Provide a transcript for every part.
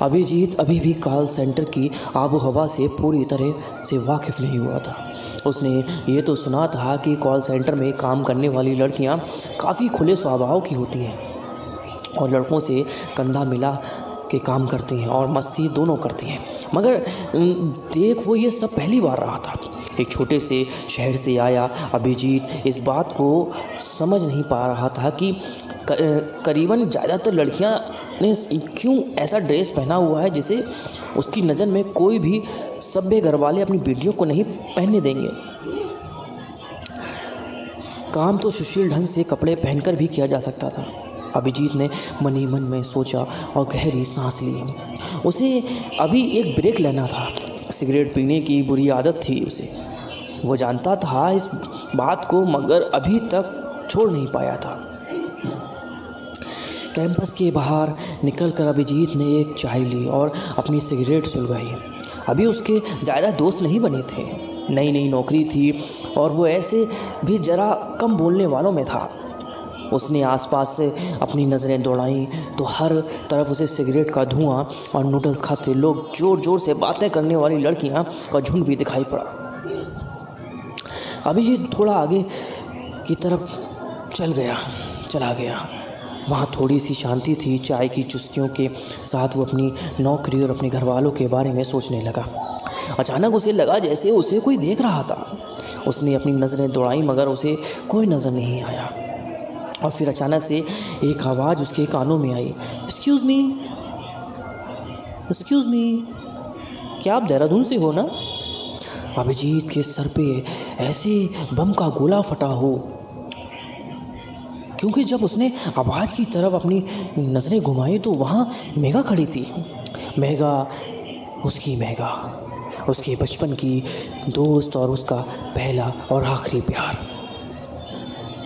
अभिजीत अभी भी call centre की आबो हवा से पूरी तरह से वाकिफ़ नहीं हुआ था। उसने ये तो सुना था कि कॉल सेंटर में काम करने वाली लड़कियां काफ़ी खुले स्वभाव की होती हैं और लड़कों से कंधा मिला के काम करती हैं और मस्ती दोनों करती हैं, मगर देख वो ये सब पहली बार रहा था। एक छोटे से शहर से आया अभिजीत इस बात को समझ नहीं पा रहा था कि करीबन ज़्यादातर लड़कियां ने क्यों ऐसा ड्रेस पहना हुआ है जिसे उसकी नज़र में कोई भी सभ्य घरवाले अपनी बेटियों को नहीं पहनने देंगे। काम तो सुशील ढंग से कपड़े पहनकर भी किया जा सकता था। अभिजीत ने मन ही मन में सोचा और गहरी सांस ली। उसे अभी एक ब्रेक लेना था। सिगरेट पीने की बुरी आदत थी उसे, वो जानता था इस बात को, मगर अभी तक छोड़ नहीं पाया था। कैंपस के बाहर निकलकर अभिजीत ने एक चाय ली और अपनी सिगरेट सुलगाई। अभी उसके ज़्यादा दोस्त नहीं बने थे, नई नई नौकरी थी और वो ऐसे भी ज़रा कम बोलने वालों में था। उसने आसपास से अपनी नज़रें दौड़ाईं तो हर तरफ उसे सिगरेट का धुआं और नूडल्स खाते लोग, ज़ोर ज़ोर से बातें करने वाली लड़कियां का झुंड भी दिखाई पड़ा। अभिजीत थोड़ा आगे की तरफ चला गया। वहाँ थोड़ी सी शांति थी। चाय की चुस्कियों के साथ वो अपनी नौकरी और अपने घरवालों के बारे में सोचने लगा। अचानक उसे लगा जैसे उसे कोई देख रहा था। उसने अपनी नज़रें दौड़ाई मगर उसे कोई नज़र नहीं आया और फिर अचानक से एक आवाज़ उसके कानों में आई, एक्सक्यूज़ मी, क्या आप देहरादून से हो ना? अभिजीत के सर पे ऐसे बम का गोला फटा हो, क्योंकि जब उसने आवाज़ की तरफ अपनी नज़रें घुमाई तो वहाँ मेघा खड़ी थी। मेघा, उसके बचपन की दोस्त और उसका पहला और आखिरी प्यार।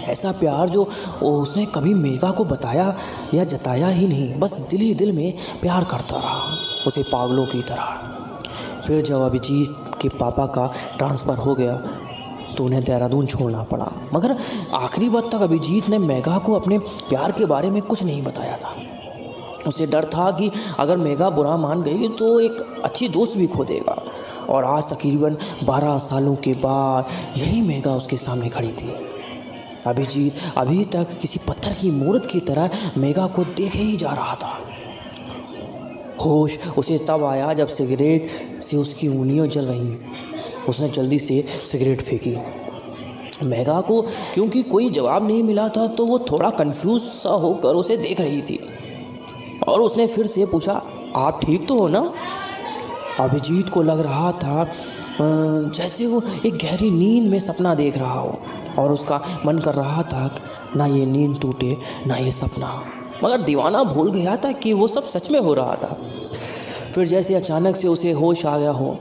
ऐसा प्यार जो उसने कभी मेघा को बताया या जताया ही नहीं, बस दिल ही दिल में प्यार करता रहा उसे पागलों की तरह। फिर जब अभिजीत के पापा का ट्रांसफ़र हो गया तो उन्हें देहरादून छोड़ना पड़ा, मगर आखिरी वक्त तक अभिजीत ने मेघा को अपने प्यार के बारे में कुछ नहीं बताया था। उसे डर था कि अगर मेघा बुरा मान गई तो एक अच्छी दोस्त भी खो देगा। और आज तकरीबन 12 सालों के बाद यही मेघा उसके सामने खड़ी थी। अभिजीत अभी तक किसी पत्थर की मूर्त की तरह मेघा को देखे ही जा रहा था। होश उसे तब आया जब सिगरेट से उसकी उंगलियां जल रहीं। उसने जल्दी से सिगरेट फेंकी। मेघा को क्योंकि कोई जवाब नहीं मिला था तो वो थोड़ा कंफ्यूज सा होकर उसे देख रही थी और उसने फिर से पूछा, आप ठीक तो हो ना? अभिजीत को लग रहा था जैसे वो एक गहरी नींद में सपना देख रहा हो और उसका मन कर रहा था ना ये नींद टूटे ना ये सपना, मगर दीवाना भूल गया था कि वो सब सच में हो रहा था। फिर जैसे अचानक से उसे होश आ गया हो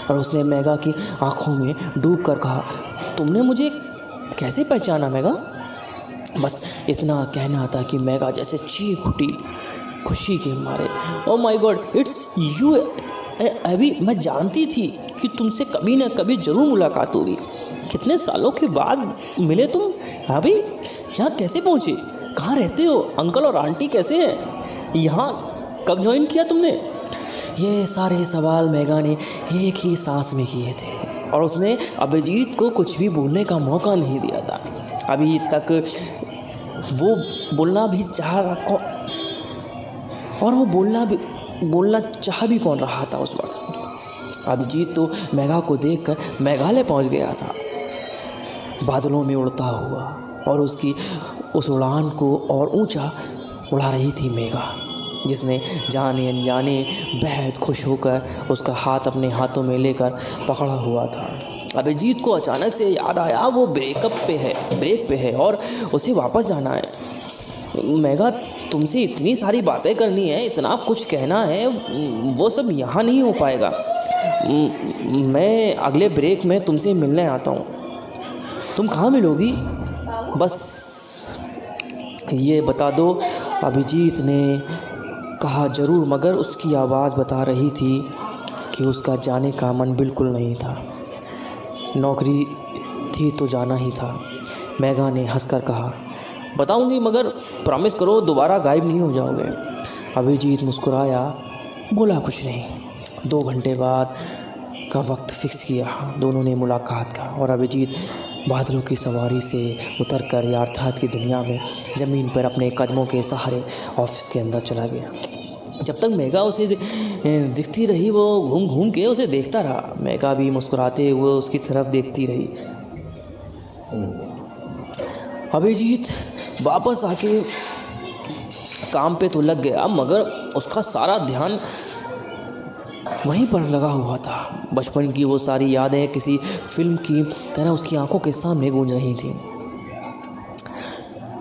और उसने मेघा की आंखों में डूब कर कहा, तुमने मुझे कैसे पहचाना मेघा? बस इतना कहना था कि मेघा जैसे चीख उठी खुशी के मारे। Oh my God, it's you अभी। मैं जानती थी कि तुमसे कभी ना कभी ज़रूर मुलाकात होगी। कितने सालों के बाद मिले तुम। अभी यहाँ कैसे पहुँचे? कहाँ रहते हो? अंकल और आंटी कैसे हैं? यहाँ कब ज्वाइन किया तुमने? ये सारे सवाल मेघा ने एक ही सांस में किए थे और उसने अभिजीत को कुछ भी बोलने का मौका नहीं दिया था। अभी तक वो बोलना भी चाह रहा और वो बोलना चाह भी कौन रहा था उस वक्त। अभिजीत तो मेघा को देखकर मेघालय पहुंच गया था, बादलों में उड़ता हुआ, और उसकी उस उड़ान को और ऊंचा उड़ा रही थी मेघा, जिसने जाने अनजाने बेहद खुश होकर उसका हाथ अपने हाथों में लेकर पकड़ा हुआ था। अभिजीत को अचानक से याद आया वो ब्रेक पे है और उसे वापस जाना है। मेघा, तुमसे इतनी सारी बातें करनी है, इतना कुछ कहना है, वो सब यहाँ नहीं हो पाएगा। मैं अगले ब्रेक में तुमसे मिलने आता हूँ। तुम कहाँ मिलोगी? बस ये बता दो। अभिजीत ने कहा, ज़रूर, मगर उसकी आवाज़ बता रही थी कि उसका जाने का मन बिल्कुल नहीं था। नौकरी थी तो जाना ही था। मेघा ने हंसकर कहा, बताऊंगी, मगर प्रॉमिस करो दोबारा गायब नहीं हो जाओगे। अभिजीत मुस्कुराया बोला कुछ नहीं। 2 घंटे बाद का वक्त फिक्स किया दोनों ने मुलाकात का, और अभिजीत बादलों की सवारी से उतरकर यार्थाथ की दुनिया में ज़मीन पर अपने कदमों के सहारे ऑफिस के अंदर चला गया। जब तक मेघा उसे दिखती रही वो घूम घूम के उसे देखता रहा। मेघा भी मुस्कुराते हुए उसकी तरफ देखती रही। अभिजीत वापस आके काम पे तो लग गया, मगर उसका सारा ध्यान वहीं पर लगा हुआ था। बचपन की वो सारी यादें किसी फिल्म की तरह उसकी आंखों के सामने गूंज रही थी।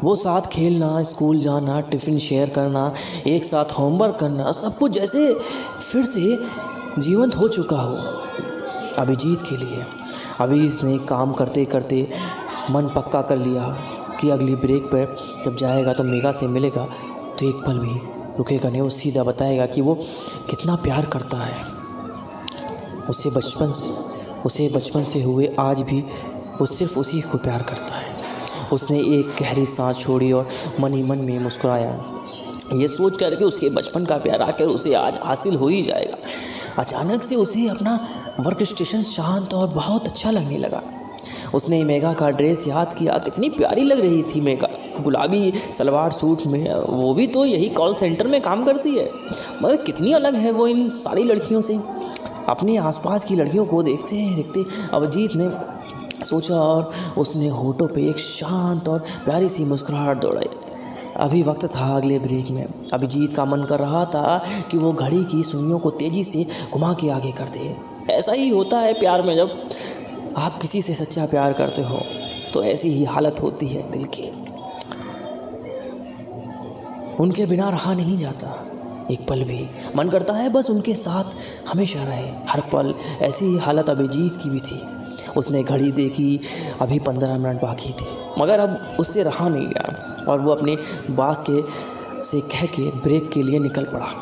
वो साथ खेलना, स्कूल जाना, टिफ़िन शेयर करना, एक साथ होमवर्क करना, सब कुछ जैसे फिर से जीवंत हो चुका हो अभिजीत के लिए। अभी इसने काम करते करते मन पक्का कर लिया कि अगली ब्रेक पर जब जाएगा तो मेघा से मिलेगा तो एक पल भी रुकेगा नहीं। वो सीधा बताएगा कि वो कितना प्यार करता है उसे बचपन से हुए आज भी वो सिर्फ उसी को प्यार करता है। उसने एक गहरी सांस छोड़ी और मन ही मन में मुस्कुराया, ये सोच कर कि उसके बचपन का प्यार आकर उसे आज हासिल हो ही जाएगा। अचानक से उसे अपना वर्क स्टेशन शांत और बहुत अच्छा लगने लगा। उसने मेघा का ड्रेस याद किया, कितनी प्यारी लग रही थी मेघा गुलाबी सलवार सूट में। वो भी तो यही कॉल सेंटर में काम करती है, मगर कितनी अलग है वो इन सारी लड़कियों से। अपने आसपास की लड़कियों को देखते देखते अभिजीत ने सोचा और उसने होठों पे एक शांत और प्यारी सी मुस्कुराहट दौड़ाई। अभी वक्त था अगले ब्रेक में। अभिजीत का मन कर रहा था कि वो घड़ी की सुइयों को तेज़ी से घुमा के आगे कर दे। ऐसा ही होता है प्यार में, जब आप किसी से सच्चा प्यार करते हो तो ऐसी ही हालत होती है दिल की। उनके बिना रहा नहीं जाता एक पल भी, मन करता है बस उनके साथ हमेशा रहे हर पल। ऐसी ही हालत अभिजीत की भी थी। उसने घड़ी देखी, अभी 15 मिनट बाकी थे, मगर अब उससे रहा नहीं गया और वो अपने बास से कह के ब्रेक के लिए निकल पड़ा।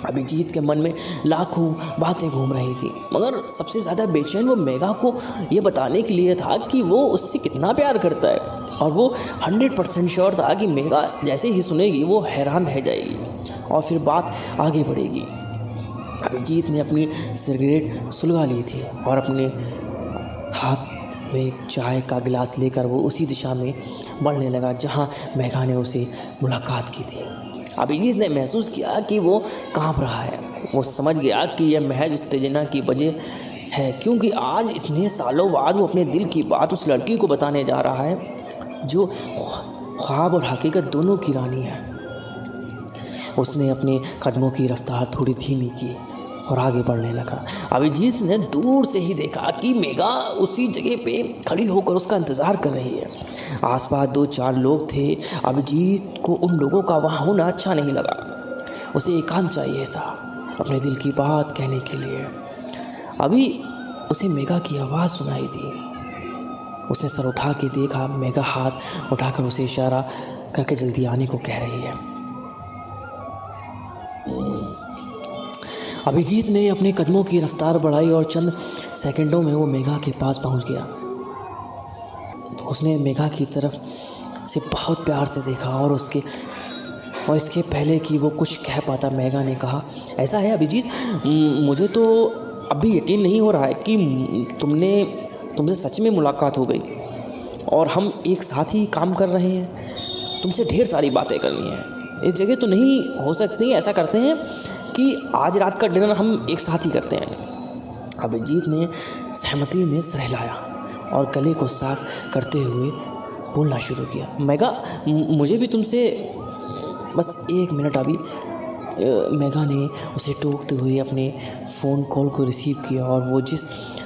अभिजीत के मन में लाखों बातें घूम रही थी, मगर सबसे ज़्यादा बेचैन वो मेघा को ये बताने के लिए था कि वो उससे कितना प्यार करता है। और वो 100% श्योर था कि मेघा जैसे ही सुनेगी वो हैरान रह जाएगी और फिर बात आगे बढ़ेगी। अभिजीत ने अपनी सिगरेट सुलगा ली थी और अपने हाथ में चाय का गिलास लेकर वो उसी दिशा में बढ़ने लगा जहाँ मेघा ने उसे मुलाकात की थी। अभिजीत ने महसूस किया कि वो कांप रहा है। वो समझ गया कि यह महज उत्तेजना की वजह है, क्योंकि आज इतने सालों बाद वो अपने दिल की बात उस लड़की को बताने जा रहा है जो ख्वाब और हकीकत दोनों की रानी है। उसने अपने कदमों की रफ्तार थोड़ी धीमी की और आगे बढ़ने लगा। अभिजीत ने दूर से ही देखा कि मेघा उसी जगह पे खड़ी होकर उसका इंतज़ार कर रही है। आसपास 2-4 लोग थे। अभिजीत को उन लोगों का वहाँ होना अच्छा नहीं लगा। उसे एकांत चाहिए था अपने दिल की बात कहने के लिए। अभी उसे मेघा की आवाज़ सुनाई दी। उसने सर उठा के देखा, मेघा हाथ उठाकर उसे इशारा करके जल्दी आने को कह रही है। अभिजीत ने अपने कदमों की रफ्तार बढ़ाई और चंद सेकंडों में वो मेघा के पास पहुंच गया। उसने मेघा की तरफ से बहुत प्यार से देखा और इसके पहले कि वो कुछ कह पाता मेघा ने कहा, ऐसा है अभिजीत, मुझे तो अभी यकीन नहीं हो रहा है कि तुमसे सच में मुलाकात हो गई और हम एक साथ ही काम कर रहे हैं। तुमसे ढेर सारी बातें करनी है। इस जगह तो नहीं हो सकती। ऐसा करते हैं कि आज रात का डिनर हम एक साथ ही करते हैं। अभिजीत ने सहमति में सिर हिलाया और गले को साफ करते हुए बोलना शुरू किया, मेघा, मुझे भी तुमसे बस 1 मिनट। अभी मेघा ने उसे टोकते हुए अपने फ़ोन कॉल को रिसीव किया और वो जिस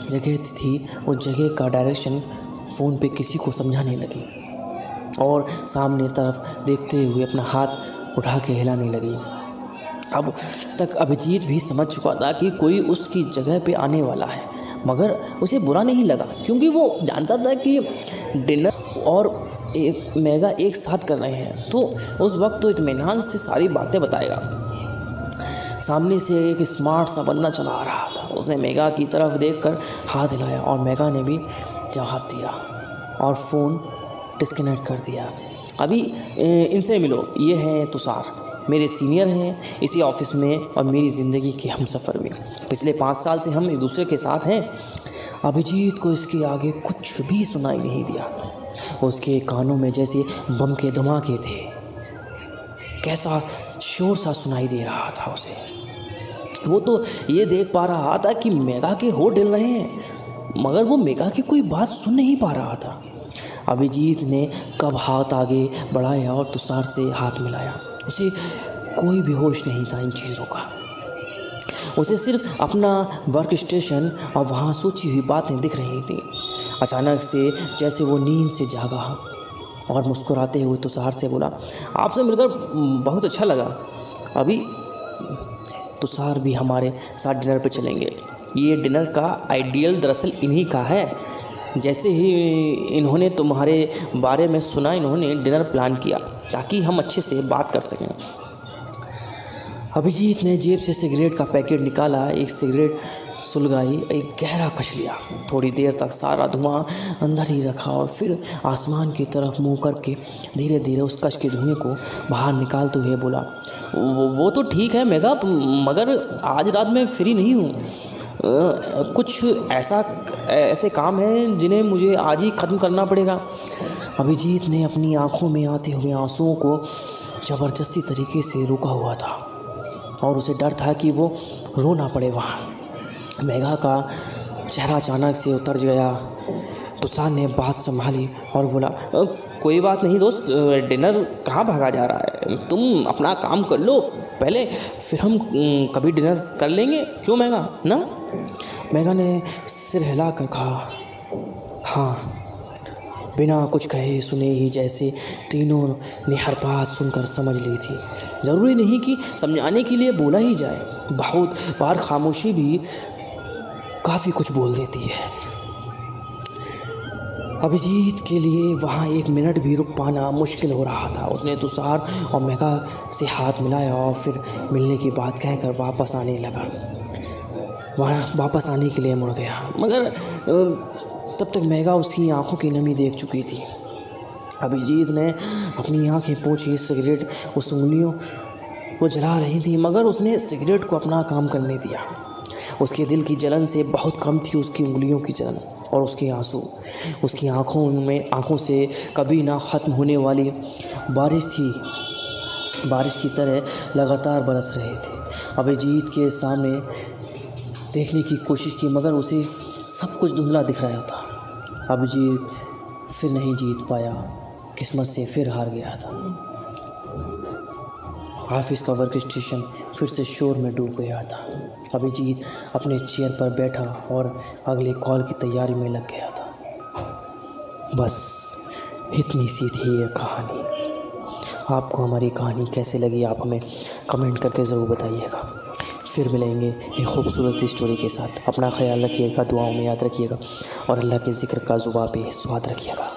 जगह थी वो जगह का डायरेक्शन फ़ोन पे किसी को समझाने लगी और सामने तरफ देखते हुए अपना हाथ उठा के हिलाने लगी। अब तक अभिजीत भी समझ चुका था कि कोई उसकी जगह पे आने वाला है, मगर उसे बुरा नहीं लगा क्योंकि वो जानता था कि डिनर और मेघा एक साथ कर रहे हैं, तो उस वक्त तो इत्मीनान से सारी बातें बताएगा। सामने से एक स्मार्ट सा बंदा चला आ रहा था। उसने मेघा की तरफ देखकर हाथ हिलाया और मेघा ने भी जवाब दिया और फ़ोन डिस्कनेक्ट कर दिया। अभी इनसे मिलो, ये हैं तुषार। मेरे सीनियर हैं इसी ऑफिस में और मेरी ज़िंदगी के हमसफ़र भी। पिछले 5 साल से हम एक दूसरे के साथ हैं। अभिजीत को इसके आगे कुछ भी सुनाई नहीं दिया। उसके कानों में जैसे बम के धमाके थे। कैसा शोर सा सुनाई दे रहा था उसे। वो तो ये देख पा रहा था कि मेघा के होठ हिल रहे हैं, मगर वो मेघा की कोई बात सुन नहीं पा रहा था। अभिजीत ने कब हाथ आगे बढ़ाया और तुषार से हाथ मिलाया। उसे कोई भी होश नहीं था इन चीज़ों का। उसे सिर्फ अपना वर्क स्टेशन और वहाँ सोची हुई बातें दिख रही थी। अचानक से जैसे वो नींद से जागा और मुस्कुराते हुए तुषार से बोला, आपसे मिलकर बहुत अच्छा लगा। अभी तुषार भी हमारे साथ डिनर पे चलेंगे। ये डिनर का आइडियल दरअसल इन्हीं का है। जैसे ही इन्होंने तुम्हारे बारे में सुना, इन्होंने डिनर प्लान किया ताकि हम अच्छे से बात कर सकें। अभिजीत ने जेब से सिगरेट का पैकेट निकाला, एक सिगरेट सुलगाई, एक गहरा कश लिया। थोड़ी देर तक सारा धुआं अंदर ही रखा और फिर आसमान की तरफ मुंह करके धीरे धीरे उस कश के धुएं को बाहर निकालते हुए बोला, वो तो ठीक है मेघा, मगर आज रात मैं फ्री नहीं हूँ। कुछ ऐसे काम हैं जिन्हें मुझे आज ही ख़त्म करना पड़ेगा। अभिजीत ने अपनी आंखों में आते हुए आंसुओं को ज़बरदस्ती तरीके से रोका हुआ था और उसे डर था कि वो रो ना पड़े वहाँ। मेघा का चेहरा अचानक से उतर गया। तुषार ने बात संभाली और बोला, कोई बात नहीं दोस्त, डिनर कहाँ भागा जा रहा है, तुम अपना काम कर लो पहले, फिर हम कभी डिनर कर लेंगे, क्यों मेघा ना। मेघा ने सिर हिला कर कहा, हाँ। बिना कुछ कहे सुने ही जैसे तीनों ने हर बात सुनकर समझ ली थी। ज़रूरी नहीं कि समझाने के लिए बोला ही जाए, बहुत बार खामोशी भी काफ़ी कुछ बोल देती है। अभिजीत के लिए वहाँ एक मिनट भी रुक पाना मुश्किल हो रहा था। उसने तुषार और मेघा से हाथ मिलाया और फिर मिलने की बात कहकर वापस आने लगा। वहाँ वापस आने के लिए मुड़ गया, मगर तब तक मेघा उसकी आंखों की नमी देख चुकी थी। अभिजीत ने अपनी आंखें पोंछी, सिगरेट उस उंगलियों को जला रही थी, मगर उसने सिगरेट को अपना काम करने दिया। उसके दिल की जलन से बहुत कम थी उसकी उंगलियों की जलन और उसके आंसू। उसकी आंखों से कभी ना ख़त्म होने वाली बारिश थी, बारिश की तरह लगातार बरस रहे थे। अभिजीत के सामने देखने की कोशिश की, मगर उसे सब कुछ धुंधला दिख रहा था। अभिजीत फिर नहीं जीत पाया, किस्मत से फिर हार गया था। ऑफिस का वर्क स्टेशन फिर से शोर में डूब गया था। अभिजीत अपने चेयर पर बैठा और अगले कॉल की तैयारी में लग गया था। बस इतनी सी थी ये कहानी। आपको हमारी कहानी कैसे लगी, आप हमें कमेंट करके ज़रूर बताइएगा। फिर मिलेंगे एक खूबसूरत स्टोरी के साथ। अपना ख्याल रखिएगा, दुआओं में याद रखिएगा और अल्लाह के ज़िक्र का ज़ुबान पे स्वाद रखिएगा।